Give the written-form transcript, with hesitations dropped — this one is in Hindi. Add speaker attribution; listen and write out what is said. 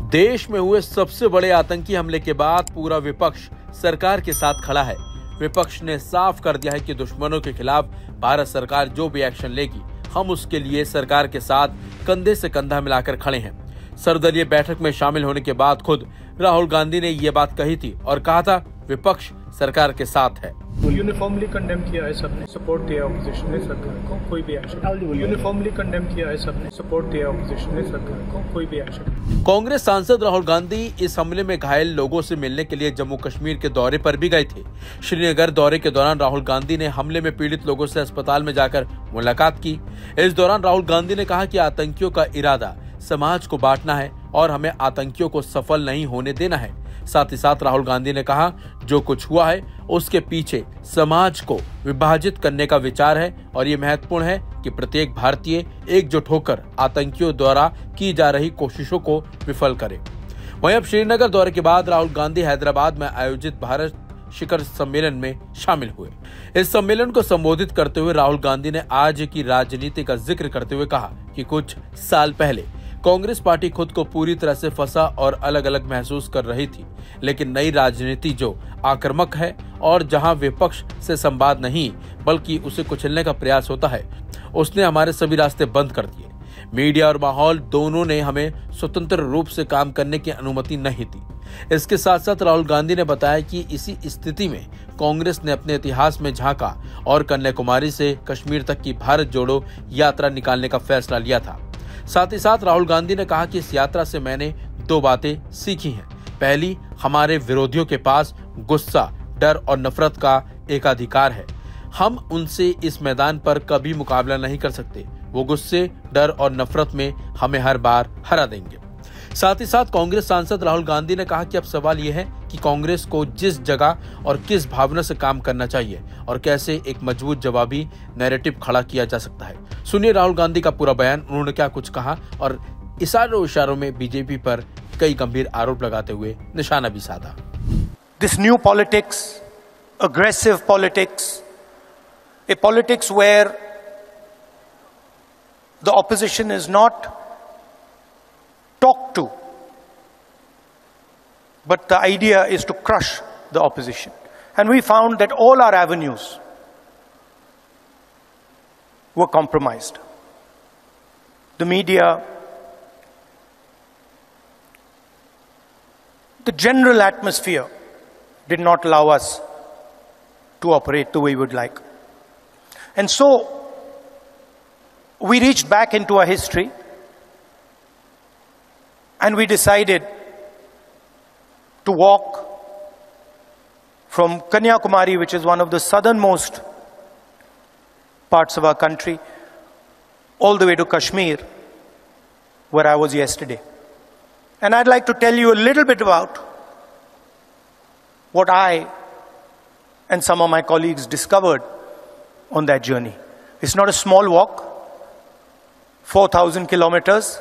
Speaker 1: देश में हुए सबसे बड़े आतंकी हमले के बाद पूरा विपक्ष सरकार के साथ खड़ा है। विपक्ष ने साफ कर दिया है कि दुश्मनों के खिलाफ भारत सरकार जो भी एक्शन लेगी, हम उसके लिए सरकार के साथ कंधे से कंधा मिलाकर खड़े हैं। सर्वदलीय बैठक में शामिल होने के बाद खुद राहुल गांधी ने ये बात कही थी और कहा था, विपक्ष सरकार के साथ है।
Speaker 2: यूनिफॉर्मली कंडेम किया है सबने, सपोर्ट दिया ऑपोजिशन ने सरकार को, कोई भी एक्शन। यूनिफॉर्मली कंडेम किया है सबने, सपोर्ट दिया ऑपोजिशन ने सरकार को, कोई भी एक्शन।
Speaker 1: कांग्रेस सांसद राहुल गांधी इस हमले में घायल लोगों से मिलने के लिए जम्मू कश्मीर के दौरे पर भी गए थे। श्रीनगर दौरे के दौरान राहुल गांधी ने हमले में पीड़ित लोगों से अस्पताल में जाकर मुलाकात की। इस दौरान राहुल गांधी ने कहा कि आतंकियों का इरादा समाज को बांटना है और हमें आतंकियों को सफल नहीं होने देना है। साथ ही साथ राहुल गांधी ने कहा, जो कुछ हुआ है उसके पीछे समाज को विभाजित करने का विचार है और ये महत्वपूर्ण है कि प्रत्येक भारतीय एकजुट होकर आतंकियों द्वारा की जा रही कोशिशों को विफल करे। वहीं अब श्रीनगर दौरे के बाद राहुल गांधी हैदराबाद में आयोजित भारत शिखर सम्मेलन में शामिल हुए। इस सम्मेलन को संबोधित करते हुए राहुल गांधी ने आज की राजनीति का जिक्र करते हुए कहा कि कुछ साल पहले कांग्रेस पार्टी खुद को पूरी तरह से फंसा और अलग अलग महसूस कर रही थी, लेकिन नई राजनीति जो आक्रामक है और जहां विपक्ष से संवाद नहीं बल्कि उसे कुचलने का प्रयास होता है, उसने हमारे सभी रास्ते बंद कर दिए। मीडिया और माहौल दोनों ने हमें स्वतंत्र रूप से काम करने की अनुमति नहीं दी। इसके साथ साथ राहुल गांधी ने बताया कि इसी स्थिति में कांग्रेस ने अपने इतिहास में झांका और कन्याकुमारी से कश्मीर तक की भारत जोड़ो यात्रा निकालने का फैसला लिया था। साथ ही साथ राहुल गांधी ने कहा कि इस यात्रा से मैंने दो बातें सीखी हैं। पहली, हमारे विरोधियों के पास गुस्सा, डर और नफरत का एकाधिकार है। हम उनसे इस मैदान पर कभी मुकाबला नहीं कर सकते। वो गुस्से, डर और नफरत में हमें हर बार हरा देंगे। साथ ही साथ कांग्रेस सांसद राहुल गांधी ने कहा कि अब सवाल यह है कि कांग्रेस को जिस जगह और किस भावना से काम करना चाहिए और कैसे एक मजबूत जवाबी नैरेटिव खड़ा किया जा सकता है। सुनिए राहुल गांधी का पूरा बयान, उन्होंने क्या कुछ कहा और इशारों में बीजेपी पर कई गंभीर आरोप लगाते हुए निशाना भी साधा।
Speaker 3: This new politics, aggressive politics, a politics where the opposition is not talked to, but the idea is to crush the opposition. And we found that all our avenues were compromised. The media, the general atmosphere did not allow us to operate the way we would like. And so we reached back into our history and we decided to walk from Kanyakumari, which is one of the southernmost parts of our country, all the way to Kashmir, where I was yesterday. And I'd like to tell you a little bit about what I and some of my colleagues discovered on that journey. It's not a small walk, 4,000 kilometers.